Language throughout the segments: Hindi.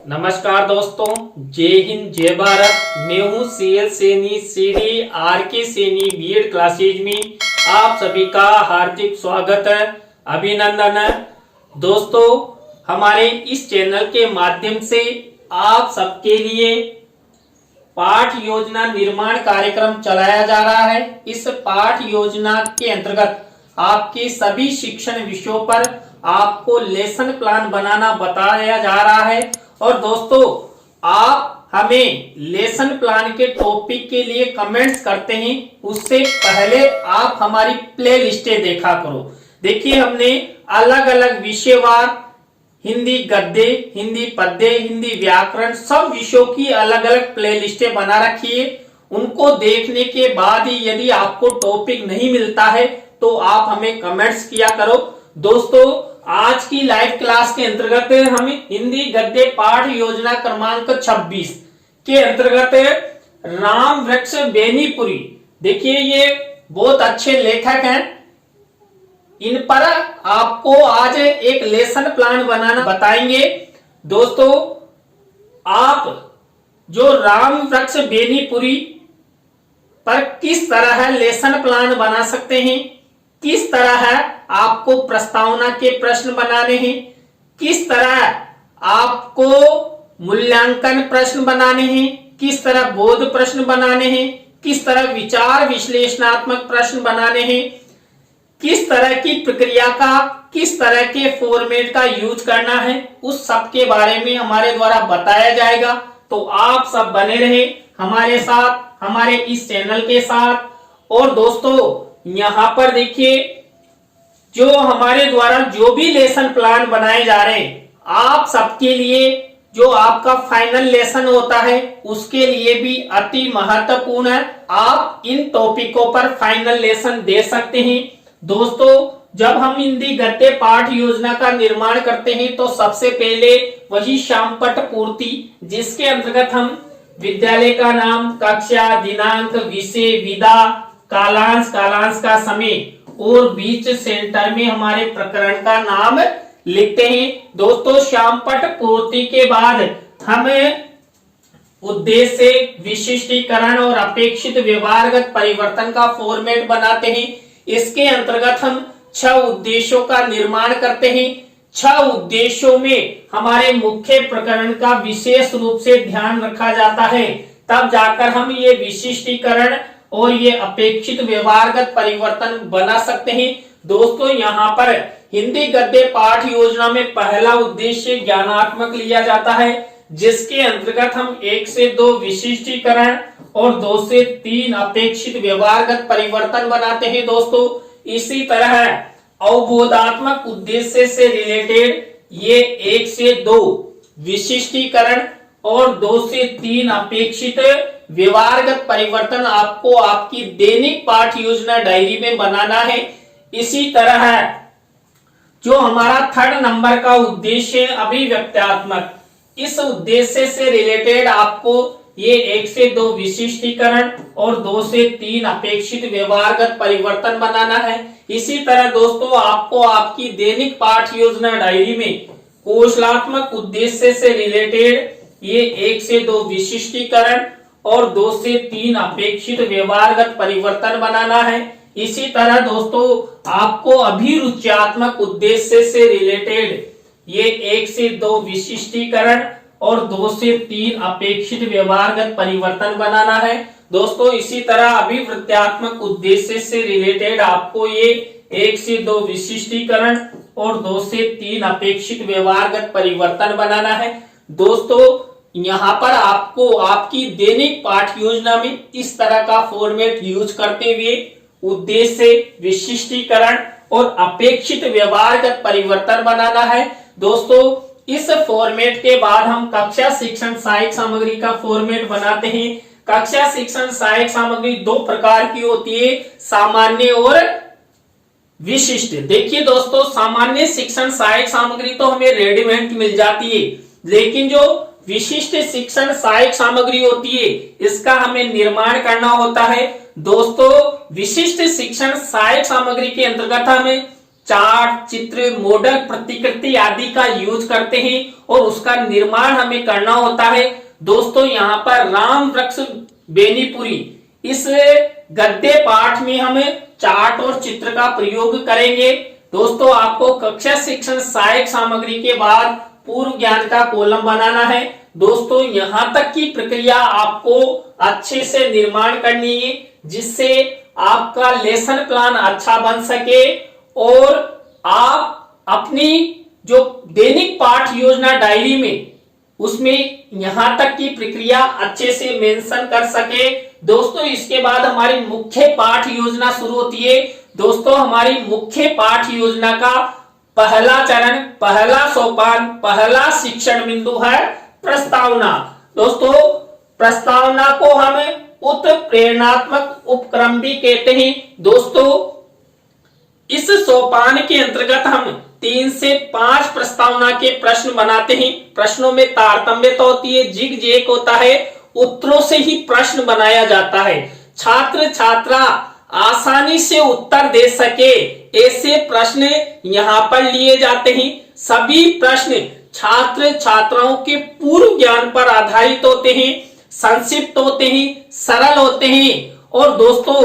नमस्कार दोस्तों, जय हिंद जय भारत। मैं हूं CL Saini CD RK Saini BEd classes में आप सभी का हार्दिक स्वागत है, अभिनंदन है। दोस्तों, हमारे इस चैनल के माध्यम से आप सबके लिए पाठ योजना निर्माण कार्यक्रम चलाया जा रहा है। इस पाठ योजना के अंतर्गत आपके सभी शिक्षण विषयों पर आपको लेसन प्लान बनाना बताया जा रहा है। और दोस्तों, आप हमें लेसन प्लान के टॉपिक के लिए कमेंट्स करते हैं, उससे पहले आप हमारी प्ले लिस्टें देखा करो। देखिए, हमने अलग अलग विषयवार हिंदी गद्य, हिंदी पद्य, हिंदी व्याकरण सब विषयों की अलग अलग प्ले लिस्टें बना रखी है। उनको देखने के बाद ही यदि आपको टॉपिक नहीं मिलता है तो आप हमें कमेंट्स किया करो। दोस्तों, आज की लाइव क्लास के अंतर्गत हम हिंदी गद्य पाठ योजना क्रमांक 26 के अंतर्गत राम वृक्ष बेनीपुरी, देखिए ये बहुत अच्छे लेखक हैं, इन पर आपको आज एक लेसन प्लान बनाना बताएंगे। दोस्तों, आप जो राम वृक्ष बेनीपुरी पर किस तरह लेसन प्लान बना सकते हैं, किस तरह आपको प्रस्तावना के प्रश्न बनाने हैं, किस तरह आपको मूल्यांकन प्रश्न बनाने हैं, किस तरह बोध प्रश्न बनाने हैं, किस तरह विचार विश्लेषणात्मक प्रश्न बनाने हैं, किस तरह की प्रक्रिया का, किस तरह के फॉर्मेट का यूज करना है, उस सब के बारे में हमारे द्वारा बताया जाएगा। तो आप सब बने रहे हमारे साथ, हमारे इस चैनल के साथ। और दोस्तों, यहां पर देखिए, जो हमारे द्वारा जो भी लेसन प्लान बनाए जा रहे हैं, आप सबके लिए जो आपका फाइनल लेसन होता है उसके लिए भी अति महत्वपूर्ण है। आप इन टॉपिकों पर फाइनल लेसन दे सकते हैं। दोस्तों, जब हम हिंदी गद्य पाठ योजना का निर्माण करते हैं तो सबसे पहले वही शामपट पूर्ति, जिसके अंतर्गत हम विद्यालय का नाम, कक्षा, दिनांक, विषय, विधा, कालांश, कालांश का समय और बीच सेंटर में हमारे प्रकरण का नाम लिखते हैं। दोस्तों, शामपट पूर्ति के बाद हम उद्देश्य, विशिष्टीकरण और अपेक्षित व्यवहारगत परिवर्तन का फॉर्मेट बनाते हैं। इसके अंतर्गत हम 6 उद्देश्यों का निर्माण करते हैं। 6 उद्देश्यों में हमारे मुख्य प्रकरण का विशेष रूप से ध्यान रखा जाता है, तब जाकर हम ये विशिष्टीकरण और ये अपेक्षित व्यवहारगत परिवर्तन बना सकते हैं। दोस्तों, यहाँ पर हिंदी गद्य पाठ योजना में पहला उद्देश्य ज्ञानात्मक लिया जाता है, जिसके अंतर्गत हम 1 से 2 विशिष्टीकरण और 2 से 3 अपेक्षित व्यवहारगत परिवर्तन बनाते हैं। दोस्तों, इसी तरह अवबोधात्मक उद्देश्य से रिलेटेड ये 1 से 2 विशिष्टीकरण और 2 से 3 अपेक्षित व्यवहारगत परिवर्तन आपको आपकी दैनिक पाठ योजना डायरी में बनाना है। इसी तरह जो हमारा 3rd नंबर का उद्देश्य अभिव्यक्त्यात्मक, इस उद्देश्य से रिलेटेड आपको ये 1 से 2 विशिष्टीकरण और 2 से 3 अपेक्षित व्यवहारगत परिवर्तन बनाना है। इसी तरह दोस्तों, आपको आपकी दैनिक पाठ योजना डायरी में कौशलात्मक उद्देश्य से रिलेटेड ये 1 से 2 विशिष्टीकरण और 2 से 3 अपेक्षित व्यवहारगत परिवर्तन बनाना है। इसी तरह दोस्तों, आपको अभिरुच्यात्मक उद्देश्य से रिलेटेड ये 1 से 2 विशिष्टीकरण और 2 से 3 अपेक्षित व्यवहारगत परिवर्तन बनाना है। दोस्तों, इसी तरह अभिवृत्त्यात्मक उद्देश्य से रिलेटेड आपको ये 1 से 2 विशिष्टीकरण और 2 से 3 अपेक्षित व्यवहारगत परिवर्तन बनाना है। दोस्तों, यहाँ पर आपको आपकी दैनिक पाठ योजना में इस तरह का फॉर्मेट यूज करते हुए उद्देश्य, विशिष्टीकरण और अपेक्षित व्यवहारगत परिवर्तन बनाना है। दोस्तों, इस फॉर्मेट के बाद हम कक्षा शिक्षण सहायक सामग्री का फॉर्मेट बनाते हैं। कक्षा शिक्षण सहायक सामग्री 2 प्रकार की होती है, सामान्य और विशिष्ट। देखिए दोस्तों, सामान्य शिक्षण सहायक सामग्री तो हमें रेडीमेड मिल जाती है, लेकिन जो विशिष्ट शिक्षण सहायक सामग्री होती है इसका हमें निर्माण करना होता है। दोस्तों, विशिष्ट शिक्षण सहायक सामग्री के अंतर्गत हमें चार्ट, चित्र, मॉडल, प्रतिकृति आदि का यूज करते हैं और उसका निर्माण हमें करना होता है। दोस्तों यहाँ पर राम वृक्ष बेनीपुरी इस गद्य पाठ में हम चार्ट और चित्र का प्रयोग करेंगे। दोस्तों आपको कक्षा शिक्षण सहायक सामग्री के बाद पूर्व ज्ञान का कॉलम बनाना है। दोस्तों यहाँ तक की प्रक्रिया आपको अच्छे से निर्माण करनी है जिससे आपका लेसन प्लान अच्छा बन सके और आप अपनी जो दैनिक पाठ योजना डायरी में उसमें यहां तक की प्रक्रिया अच्छे से मेंशन कर सके। दोस्तों इसके बाद हमारी मुख्य पाठ योजना शुरू होती है। दोस्तों हमारी मुख्य पाठ योजना का पहला चरण, पहला सोपान, पहला शिक्षण बिंदु है प्रस्तावना। दोस्तों प्रस्तावना को हम उत्प्रेरणात्मक उपक्रम भी कहते हैं। दोस्तों इस सोपान के अंतर्गत हम 3 से 5 प्रस्तावना के प्रश्न बनाते हैं। प्रश्नों में तारतम्यता होती है, जिग जैक होता है, उत्तरों से ही प्रश्न बनाया जाता है। छात्र छात्रा आसानी से उत्तर दे सके ऐसे प्रश्न यहाँ पर लिए जाते हैं। सभी प्रश्न छात्र छात्राओं के पूर्व ज्ञान पर आधारित होते हैं, संक्षिप्त होते हैं, सरल होते हैं और दोस्तों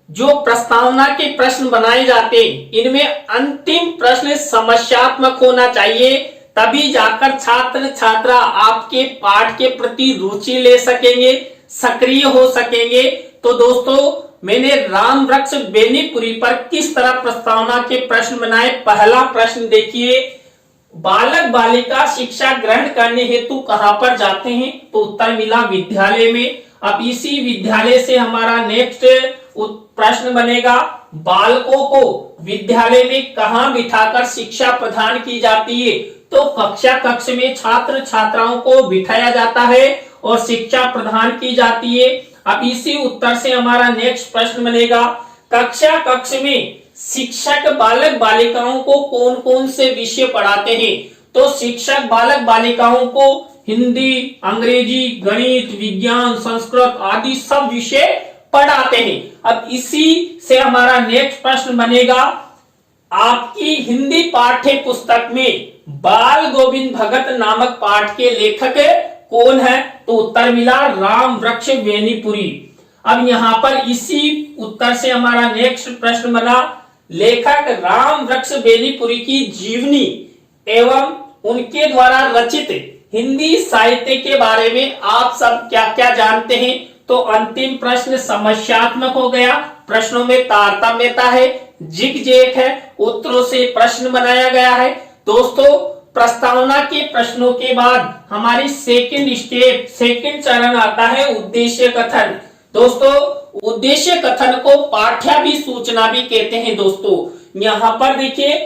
जो प्रस्तावना के प्रश्न बनाए जाते हैं इनमें अंतिम प्रश्न समस्यात्मक होना चाहिए, तभी जाकर छात्र छात्रा आपके पाठ के प्रति रुचि ले सकेंगे, सक्रिय हो सकेंगे। तो दोस्तों मैंने राम वृक्ष बेनीपुरी पर किस तरह प्रस्तावना के प्रश्न बनाए। पहला प्रश्न देखिए, बालक बालिका शिक्षा ग्रहण करने हेतु कहां पर जाते हैं? तो उत्तर मिला विद्यालय में। अब इसी विद्यालय से हमारा नेक्स्ट प्रश्न बनेगा, बालकों को विद्यालय में कहां बिठाकर शिक्षा प्रदान की जाती है? तो कक्ष में छात्र छात्राओं को बिठाया जाता है और शिक्षा प्रदान की जाती है। अब इसी उत्तर से हमारा नेक्स्ट प्रश्न बनेगा, कक्ष में शिक्षक बालक बालिकाओं को कौन कौन से विषय पढ़ाते हैं? तो शिक्षक बालक बालिकाओं को हिंदी, अंग्रेजी, गणित, विज्ञान, संस्कृत आदि सब विषय पढ़ाते हैं। अब इसी से हमारा नेक्स्ट प्रश्न बनेगा, आपकी हिंदी पाठ्य पुस्तक में बाल गोविंद भगत नामक पाठ के लेखक कौन है? तो उत्तर मिला राम वृक्ष बेनीपुरी। अब यहाँ पर इसी उत्तर से हमारा नेक्स्ट प्रश्न बना, लेखक राम वृक्ष बेनीपुरी की जीवनी एवं उनके द्वारा रचित हिंदी साहित्य के बारे में आप सब क्या क्या जानते हैं? तो अंतिम प्रश्न समस्यात्मक हो गया, प्रश्नों में तारतम्यता है, जिग जैक है, उत्तरों से प्रश्न बनाया गया है। दोस्तों प्रस्तावना के प्रश्नों के बाद हमारी सेकंड चरण आता है उद्देश्य कथन। दोस्तों उद्देश्य कथन को पाठ्याभिसूचना भी कहते हैं। दोस्तों यहाँ पर देखिए,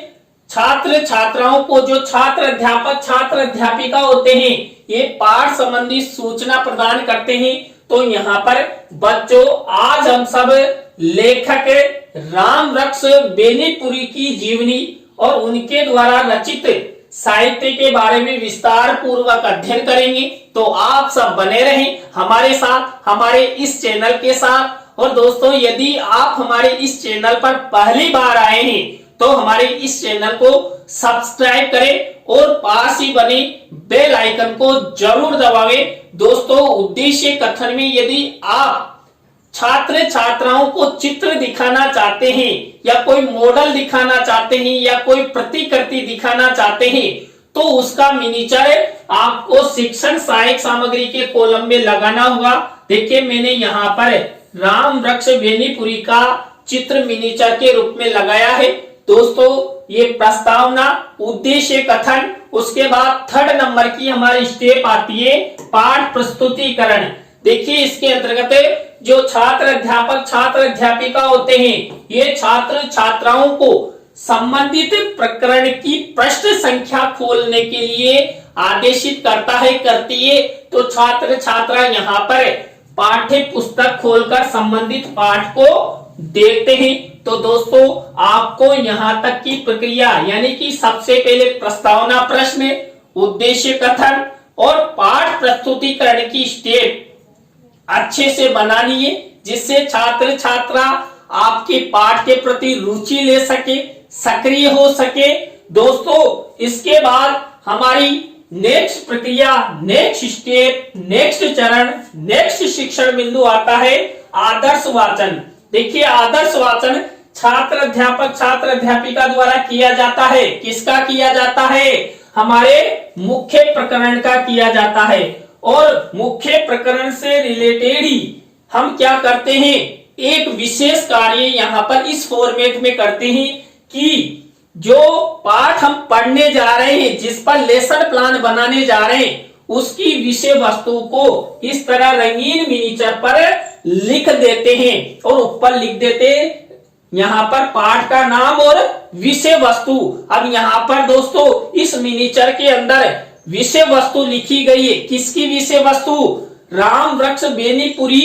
छात्र छात्राओं को जो छात्र अध्यापक छात्र अध्यापिका होते हैं ये पाठ संबंधी सूचना प्रदान करते हैं। तो यहाँ पर बच्चों आज हम सब लेखक राम वृक्ष बेनीपुरी की जीवनी और उनके द्वारा रचित साहित्य के बारे में विस्तार पूर्वक अध्ययन करेंगे। तो आप सब बने रहें हमारे साथ, हमारे इस चैनल के साथ। और दोस्तों यदि आप हमारे इस चैनल पर पहली बार आए हैं तो हमारे इस चैनल को सब्सक्राइब करें और पास ही बने बेल आइकन को जरूर दबावें। दोस्तों उद्देश्य कथन में यदि आप छात्र छात्राओं को चित्र दिखाना चाहते हैं या कोई मॉडल दिखाना चाहते हैं या कोई प्रतिकृति दिखाना चाहते हैं तो उसका मिनीचर आपको शिक्षण सहायक सामग्री के कॉलम में लगाना होगा। देखिए मैंने यहाँ पर राम वृक्ष बेनीपुरी का चित्र मिनीचर के रूप में लगाया है। दोस्तों ये प्रस्तावना, उद्देश्य कथन, उसके बाद 3rd नंबर की हमारी स्टेप आती है पाठ प्रस्तुतिकरण। देखिए इसके अंतर्गत जो छात्र अध्यापक छात्र अध्यापिका होते हैं ये छात्र छात्राओं को संबंधित प्रकरण की प्रश्न संख्या खोलने के लिए आदेशित करता है करती है। तो छात्र छात्रा यहाँ पर पाठ्य पुस्तक खोलकर संबंधित पाठ को देखते हैं। तो दोस्तों आपको यहाँ तक की प्रक्रिया यानी कि सबसे पहले प्रस्तावना प्रश्न, उद्देश्य कथन और पाठ प्रस्तुतिकरण की स्टेप अच्छे से बनानी है जिससे छात्र छात्रा आपके पाठ के प्रति रुचि ले सके, सक्रिय हो सके। दोस्तों इसके बाद हमारी नेक्स्ट प्रक्रिया, नेक्स्ट स्टेप, नेक्स्ट चरण, नेक्स्ट शिक्षण बिंदु आता है आदर्श वाचन। देखिए आदर्श वाचन छात्र अध्यापक छात्र अध्यापिका द्वारा किया जाता है। किसका किया जाता है? हमारे मुख्य प्रकरण का किया जाता है। और मुख्य प्रकरण से रिलेटेड ही हम क्या करते हैं, एक विशेष कार्य यहाँ पर इस फॉर्मेट में करते हैं कि जो पाठ हम पढ़ने जा रहे हैं, जिस पर लेसन प्लान बनाने जा रहे हैं, उसकी विषय वस्तु को इस तरह रंगीन मिनीचर पर लिख देते हैं और ऊपर लिख देते हैं यहाँ पर पाठ का नाम और विषय वस्तु। अब यहाँ पर दोस्तों इस मिनीचर के अंदर विषय वस्तु लिखी गई है। किसकी विषय वस्तु? राम वृक्ष बेनीपुरी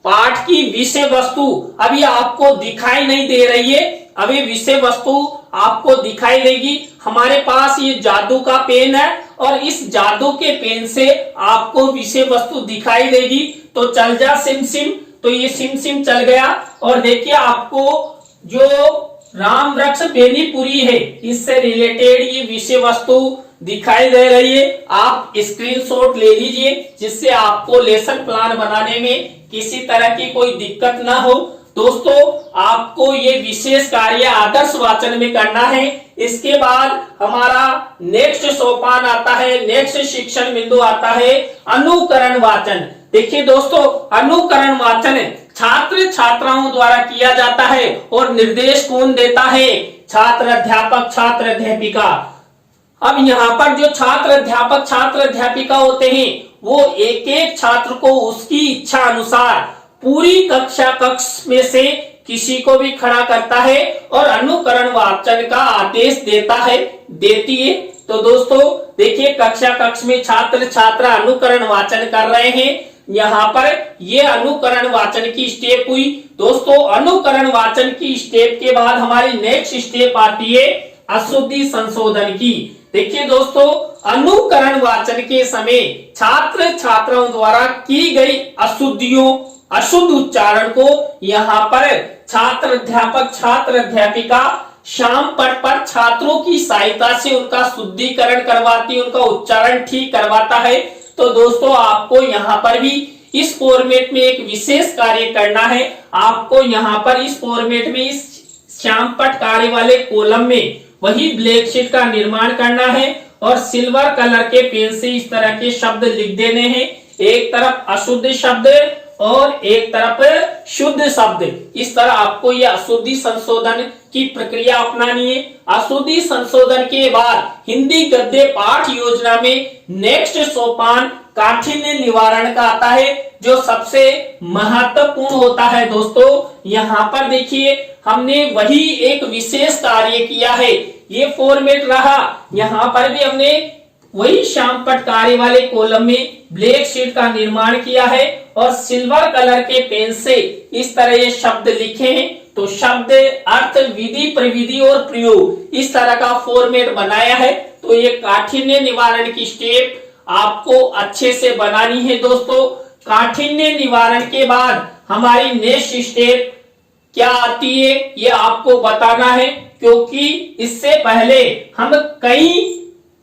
पाठ की विषय वस्तु। अभी आपको दिखाई नहीं दे रही है, अभी विषय वस्तु आपको दिखाई देगी। हमारे पास ये जादू का पेन है और इस जादू के पेन से आपको विषय वस्तु दिखाई देगी। तो चल जा सिम सिम, तो ये सिम सिम चल गया। और देखिए आपको जो राम वृक्ष बेनीपुरी है, इससे रिलेटेड ये विषय वस्तु दिखाई दे रही है। आप स्क्रीनशॉट ले लीजिए जिससे आपको लेसन प्लान बनाने में किसी तरह की कोई दिक्कत ना हो। दोस्तों आपको ये विशेष कार्य आदर्श वाचन में करना है। इसके बाद हमारा नेक्स्ट सोपान आता है, नेक्स्ट शिक्षण बिंदु आता है अनुकरण वाचन। देखिए दोस्तों अनुकरण वाचन छात्र छात्राओं द्वारा किया जाता है और निर्देश कौन देता है? छात्र अध्यापक छात्र अध्यापिका। अब यहाँ पर जो छात्र अध्यापक छात्र अध्यापिका होते हैं वो एक एक छात्र को उसकी इच्छा अनुसार पूरी कक्षा कक्ष में से किसी को भी खड़ा करता है और अनुकरण वाचन का आदेश देता है, देती है। तो दोस्तों देखिए कक्षा कक्ष में छात्र छात्रा अनुकरण वाचन कर रहे हैं। यहाँ पर ये अनुकरण वाचन की स्टेप हुई। दोस्तों अनुकरण वाचन की स्टेप के बाद हमारी नेक्स्ट स्टेप आती है अशुद्धि संशोधन की। देखिए दोस्तों अनुकरण वाचन के समय छात्र छात्राओं द्वारा की गई अशुद्धियों, अशुद्ध उच्चारण को यहाँ पर छात्र अध्यापक छात्र अध्यापिका शाम पट पर छात्रों की सहायता से उनका शुद्धिकरण करवाती है, उनका उच्चारण ठीक करवाता है। तो दोस्तों आपको यहाँ पर भी इस फॉर्मेट में एक विशेष कार्य करना है। आपको यहाँ पर इस फॉर्मेट में इस श्याम पट कार्य वाले कॉलम में वही ब्लैक शीट का निर्माण करना है और सिल्वर कलर के पेन से इस तरह के शब्द लिख देने हैं। एक तरफ अशुद्ध शब्द और एक तरफ शुद्ध शब्द। इस तरह आपको ये अशुद्धि संशोधन की प्रक्रिया अपनानी है। अशुद्धि संशोधन के बाद हिंदी गद्य पाठ योजना में नेक्स्ट सोपान काठिन्य निवारण का आता है, जो सबसे महत्वपूर्ण होता है। दोस्तों यहाँ पर देखिए हमने वही एक विशेष कार्य किया है। ये फॉर्मेट रहा, यहाँ पर भी हमने वही श्याम पट कार्य वाले कॉलम में ब्लैक शीट का निर्माण किया है और सिल्वर कलर के पेन से इस तरह ये शब्द लिखे हैं। तो शब्द अर्थ विधि प्रविधि और प्रयोग इस तरह का फॉर्मेट बनाया है। तो ये काठिन्य निवारण की स्टेप आपको अच्छे से बनानी है। दोस्तों काठिन्य निवारण के बाद हमारी नेक्स्ट स्टेप क्या आती है ये आपको बताना है, क्योंकि इससे पहले हम कई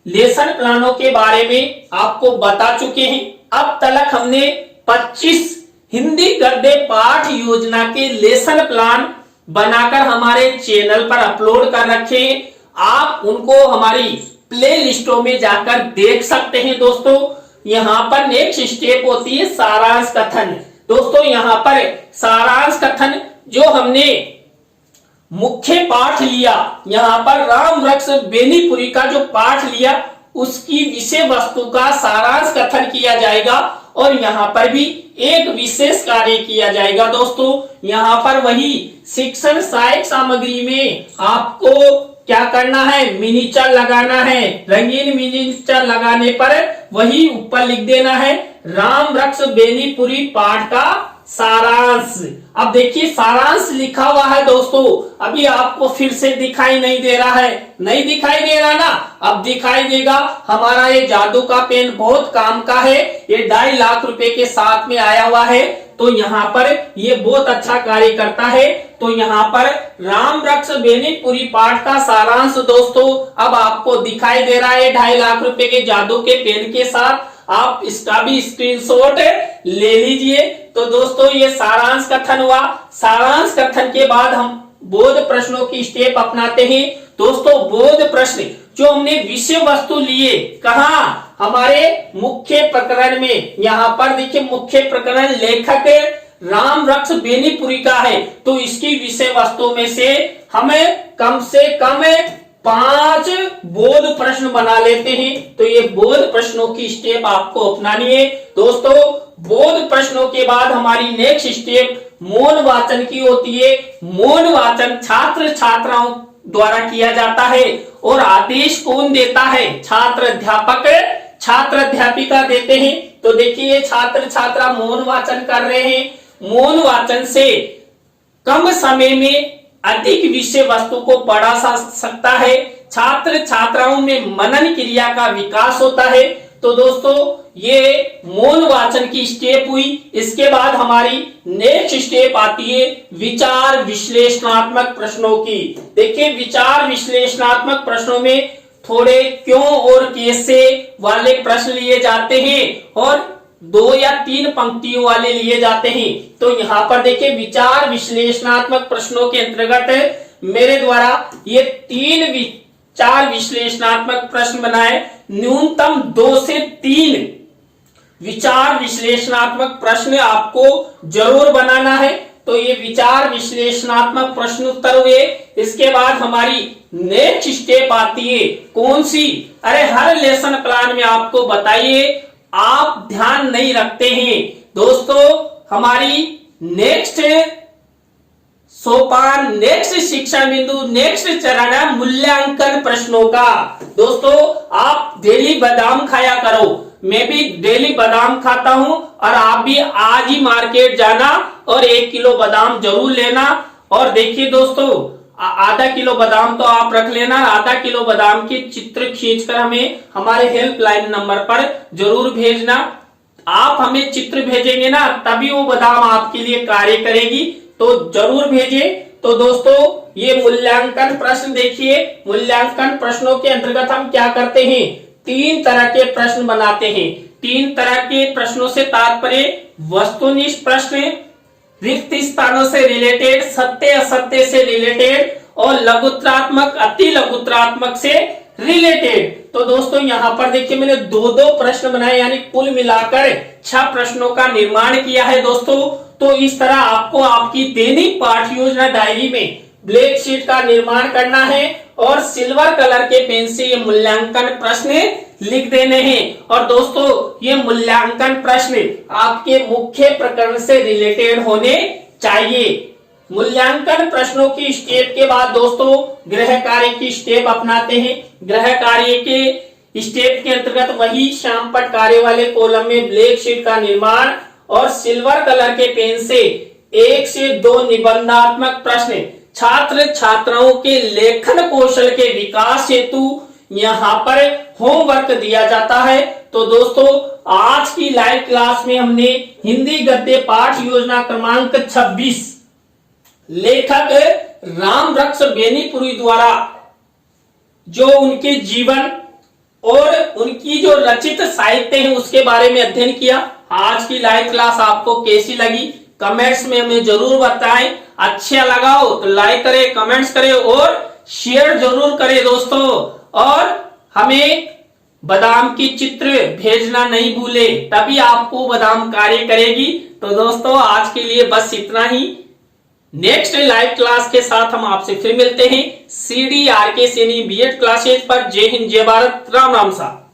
लेसन प्लानों के बारे में आपको बता चुके हैं। अब तक हमने 25 हिंदी गद्य पाठ योजना के लेसन प्लान बनाकर हमारे चैनल पर अपलोड कर रखे हैं। आप उनको हमारी प्ले लिस्टों में जाकर देख सकते हैं। दोस्तों यहाँ पर नेक्स्ट स्टेप होती है सारांश कथन। दोस्तों यहाँ पर सारांश कथन जो हमने मुख्य पाठ लिया, यहाँ पर राम वृक्ष बेनीपुरी का जो पाठ लिया उसकी विषय वस्तु का सारांश कथन किया जाएगा और यहाँ पर भी एक विशेष कार्य किया जाएगा। दोस्तों यहाँ पर वही शिक्षण सहायक सामग्री में आपको क्या करना है, मिनीचर लगाना है। रंगीन मिनीचर लगाने पर वही ऊपर लिख देना है राम वृक्ष बेनीपुरी पाठ का सारांश। अब देखिए सारांश लिखा हुआ है दोस्तों, अभी आपको फिर से दिखाई नहीं दे रहा है, नहीं दिखाई दे रहा ना, अब दिखाई देगा। हमारा ये जादू का पेन बहुत काम का है, ये 2.5 लाख रुपए के साथ में आया हुआ है। तो यहाँ पर ये बहुत अच्छा कार्य करता है। तो यहाँ पर राम रक्ष बेनीपुरी पाठ का सारांश दोस्तों अब आपको दिखाई दे रहा है 2.5 लाख रुपए के जादू के पेन के साथ। आप इसका भी स्क्रीनशॉट ले लीजिए। तो दोस्तों ये सारांश कथन हुआ। सारांश कथन के बाद हम बोध प्रश्नों की स्टेप अपनाते हैं। दोस्तों बोध प्रश्न जो हमने विषय वस्तु लिए कहा हमारे मुख्य प्रकरण में, यहाँ पर देखिए मुख्य प्रकरण लेखक राम रक्ष बेनीपुरी का है। तो इसकी विषय वस्तु में से हमें कम से कम 5 बोध प्रश्न बना लेते हैं। तो ये बोध प्रश्नों की स्टेप आपको अपनानी है दोस्तों। बोध प्रश्नों के बाद हमारी नेक्स्ट स्टेप मौन वाचन की होती है। मौन वाचन छात्र छात्राओं द्वारा किया जाता है और आदेश कौन देता है? छात्र अध्यापक छात्र अध्यापिका देते हैं। तो देखिए छात्र छात्रा मौन वाचन कर रहे हैं। मौन वाचन से कम समय में अधिक विषय वस्तु को पढ़ा जा सकता है। छात्र छात्राओं में मनन क्रिया का विकास होता है। तो दोस्तों ये मौन वाचन की स्टेप हुई। इसके बाद हमारी नेक्स्ट स्टेप आती है विचार विश्लेषणात्मक प्रश्नों की। देखिए विचार विश्लेषणात्मक प्रश्नों में थोड़े क्यों और कैसे वाले प्रश्न लिए जाते हैं और 2 या 3 पंक्तियों वाले लिए जाते हैं। तो यहाँ पर देखिए विचार विश्लेषणात्मक प्रश्नों के अंतर्गत मेरे द्वारा ये 3 विचार विश्लेषणात्मक प्रश्न बनाए। न्यूनतम 2 से 3 विचार विश्लेषणात्मक प्रश्न आपको जरूर बनाना है। तो ये विचार विश्लेषणात्मक प्रश्न उत्तर हुए। इसके बाद हमारी नेक्स्ट स्टेप आती है कौन सी? अरे हर लेसन प्लान में आपको बताइए आप ध्यान नहीं रखते हैं दोस्तों। हमारी नेक्स्ट सोपान, नेक्स्ट शिक्षा बिंदु, नेक्स्ट चरण है मूल्यांकन प्रश्नों का। दोस्तों आप डेली बादाम खाया करो, मैं भी डेली बादाम खाता हूं और आप भी आज ही मार्केट जाना और 1 किलो बादाम जरूर लेना। और देखिए दोस्तों आधा किलो बादाम तो आप रख लेना। आधा किलो बादाम के चित्र खींचकर हमें हमारे हेल्पलाइन नंबर पर जरूर भेजना। आप हमें चित्र भेजेंगे ना तभी वो बादाम आपके लिए कार्य करेगी। तो जरूर भेजें। तो दोस्तों ये मूल्यांकन प्रश्न देखिए। मूल्यांकन प्रश्नों के अंतर्गत हम क्या करते हैं? 3 तरह के प्रश्न बनाते हैं। 3 तरह के प्रश्नों से तात्पर्य वस्तुनिष्ठ प्रश्न, रिक्त स्थानों से रिलेटेड, सत्य असत्य से रिलेटेड और लघुत्रात्मक अति लघुत्रात्मक से रिलेटेड। तो दोस्तों यहाँ पर देखिए मैंने 2 प्रश्न बनाए यानी कुल मिलाकर 6 प्रश्नों का निर्माण किया है दोस्तों। तो इस तरह आपको आपकी दैनिक पाठ योजना डायरी में ब्लैक शीट का निर्माण करना है और सिल्वर कलर के पेन से ये मूल्यांकन प्रश्न लिख देने हैं। और दोस्तों ये मूल्यांकन प्रश्न आपके मुख्य प्रकरण से रिलेटेड होने चाहिए। मूल्यांकन प्रश्नों की स्टेप के बाद दोस्तों गृह कार्य की स्टेप अपनाते हैं। गृह कार्य के स्टेप के अंतर्गत वही श्यामपट्ट कार्य वाले कॉलम में ब्लैक शीट का निर्माण और सिल्वर कलर के पेन से 1 से 2 निबंधात्मक प्रश्न छात्र छात्राओं के लेखन कौशल के विकास हेतु यहाँ पर होमवर्क दिया जाता है। तो दोस्तों आज की लाइव क्लास में हमने हिंदी गद्य पाठ योजना क्रमांक 26 लेखक राम रक्ष बेनीपुरी द्वारा जो उनके जीवन और उनकी जो रचित साहित्य है उसके बारे में अध्ययन किया। आज की लाइव क्लास आपको कैसी लगी कमेंट्स में हमें जरूर बताएं। अच्छा लगा हो तो लाइक करें, कमेंट्स करें और शेयर जरूर करें दोस्तों। और हमें बादाम की चित्र भेजना नहीं भूले तभी आपको बादाम कार्य करेगी। तो दोस्तों आज के लिए बस इतना ही। नेक्स्ट लाइव क्लास के साथ हम आपसे फिर मिलते हैं CDRK सैनी B.Ed क्लासेज पर। जय हिंद जय भारत, राम राम सा।